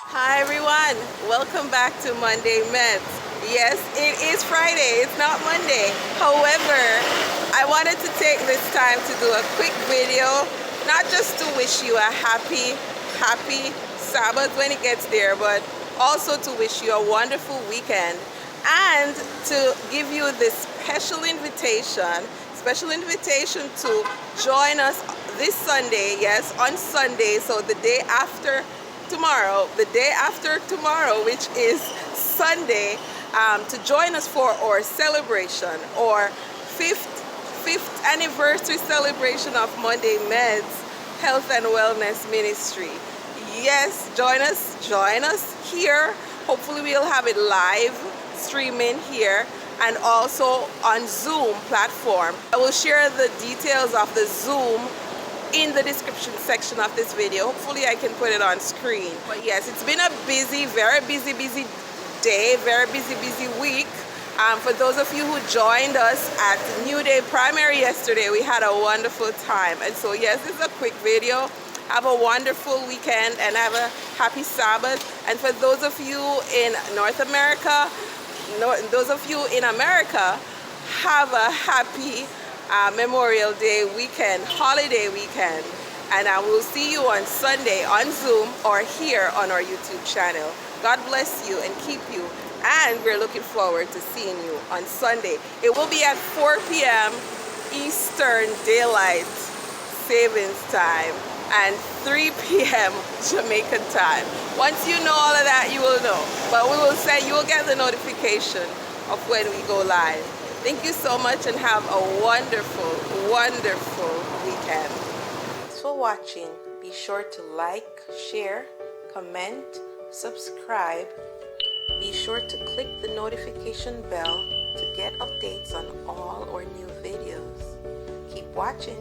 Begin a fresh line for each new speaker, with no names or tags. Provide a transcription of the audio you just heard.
Hi everyone, welcome back to Monday Medz. Yes, it is Friday, it's not Monday. However, I wanted to take this time to do a quick video, not just to wish you a happy Sabbath when it gets there, but also to wish you a wonderful weekend and to give you this special invitation to join us this Sunday, yes, on Sunday, so the day after tomorrow, which is Sunday, to join us for our celebration, or fifth anniversary celebration of Monday Medz Health and Wellness Ministry. Yes, join us here. Hopefully we'll have it live streaming here and also on Zoom platform. I will share the details of the Zoom in the description section of this video. Hopefully I can put it on screen. But yes, it's been a very busy day, very busy week. For those of you who joined us at New Day Primary yesterday, we had a wonderful time. And so yes, this is a quick video. Have a wonderful weekend and have a happy Sabbath. And for those of you in North America, those of you in America, have a happy Memorial Day weekend, holiday weekend, and I will see you on Sunday on Zoom or here on our YouTube channel. God bless you and keep you, and we're looking forward to seeing you on Sunday. It will be at 4 p.m. Eastern Daylight Savings Time and 3 p.m. Jamaican time. Once you know all of that, you will know, but you will get the notification of when we go live. Thank you so much and have a wonderful weekend. Thanks for watching. Be sure to like, share, comment, subscribe. Be sure to click the notification bell to get updates on all our new videos. Keep watching.